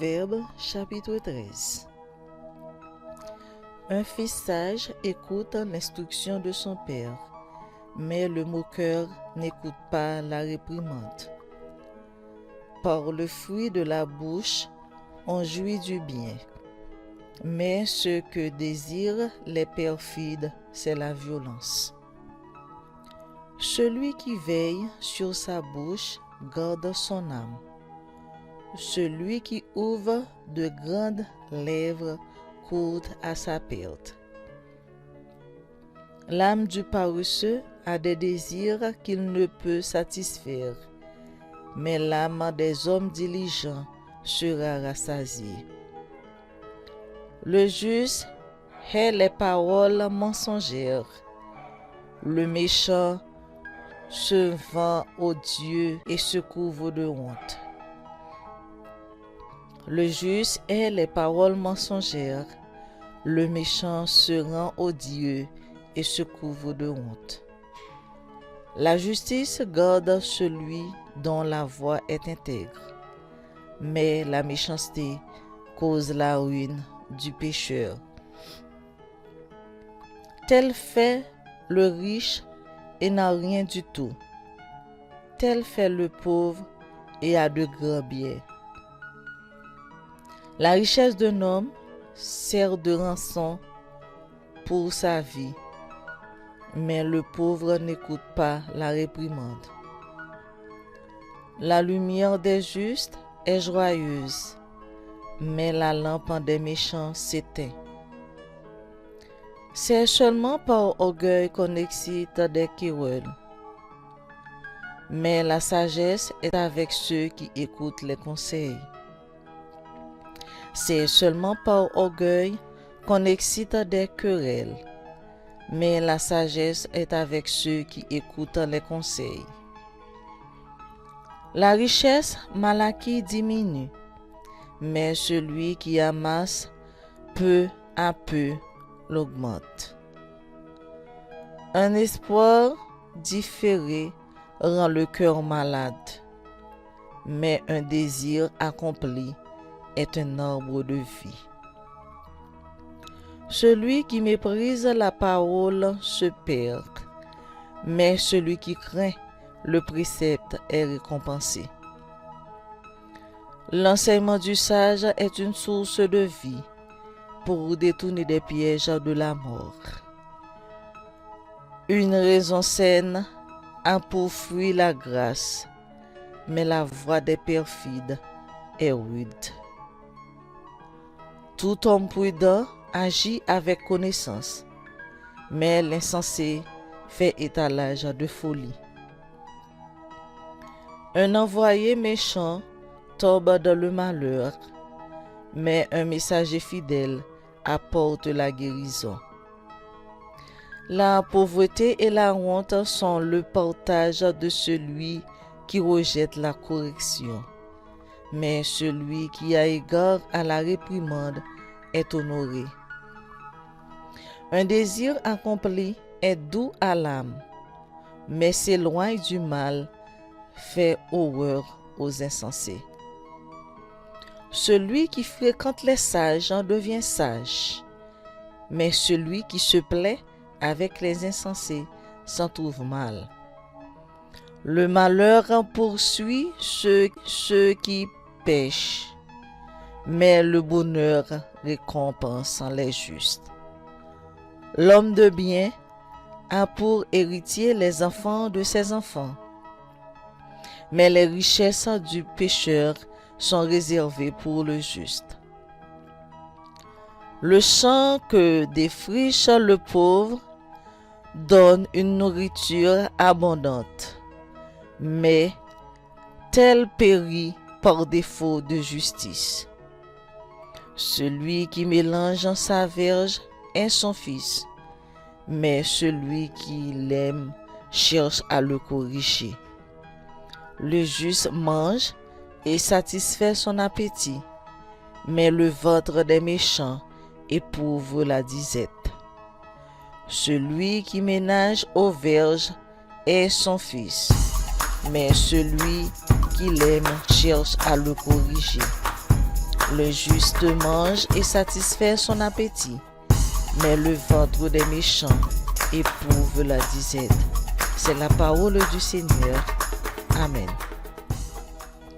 Proverbe chapitre 13. Un fils sage écoute l'instruction de son père, mais le moqueur n'écoute pas la réprimande. Par le fruit de la bouche, on jouit du bien, mais ce que désirent les perfides, c'est la violence. Celui qui veille sur sa bouche garde son âme. Celui qui ouvre de grandes lèvres court à sa perte. L'âme du paresseux a des désirs qu'il ne peut satisfaire, mais l'âme des hommes diligents sera rassasiée. Le juste hait les paroles mensongères. Le méchant se vend odieux et se couvre de honte. Le juste hait les paroles mensongères. Le méchant se rend odieux et se couvre de honte. La justice garde celui dont la voie est intègre, mais la méchanceté cause la ruine du pécheur. Tel fait le riche et n'a rien du tout. Tel fait le pauvre et a de grands biens. La richesse d'un homme sert de rançon pour sa vie, mais le pauvre n'écoute pas la réprimande. La lumière des justes est joyeuse, mais la lampe des méchants s'éteint. C'est seulement par orgueil qu'on excite des querelles, mais la sagesse est avec ceux qui écoutent les conseils. C'est seulement par orgueil qu'on excite des querelles, mais la sagesse est avec ceux qui écoutent les conseils. La richesse mal acquise diminue, mais celui qui amasse peu à peu l'augmente. Un espoir différé rend le cœur malade, mais un désir accompli est un arbre de vie. Celui qui méprise la parole se perd, mais celui qui craint le précepte est récompensé. L'enseignement du sage est une source de vie pour détourner des pièges de la mort. Une raison saine a pour fruit la grâce, mais la voie des perfides est rude. Tout homme prudent agit avec connaissance, mais l'insensé fait étalage de folie. Un envoyé méchant tombe dans le malheur, mais un messager fidèle apporte la guérison. La pauvreté et la honte sont le partage de celui qui rejette la correction, mais celui qui a égard à la réprimande est honoré. Un désir accompli est doux à l'âme, mais s'éloigne du mal fait horreur aux insensés. Celui qui fréquente les sages devient sage, mais celui qui se plaît avec les insensés s'en trouve mal. Le malheur poursuit ceux qui pêchent, mais le bonheur récompense les justes. L'homme de bien a pour héritier les enfants de ses enfants, mais les richesses du pécheur sont réservées pour le juste. Le champ que défriche le pauvre donne une nourriture abondante, mais tel périt par défaut de justice. Celui qui mélange sa verge est son fils, mais celui qui l'aime cherche à le corriger. Le juste mange et satisfait son appétit, mais le ventre des méchants éprouve la disette. Celui qui ménage aux verges est son fils, mais celui qui l'aime cherche à le corriger. Le juste mange et satisfait son appétit, mais le ventre des méchants éprouve la disette. C'est la parole du Seigneur. Amen.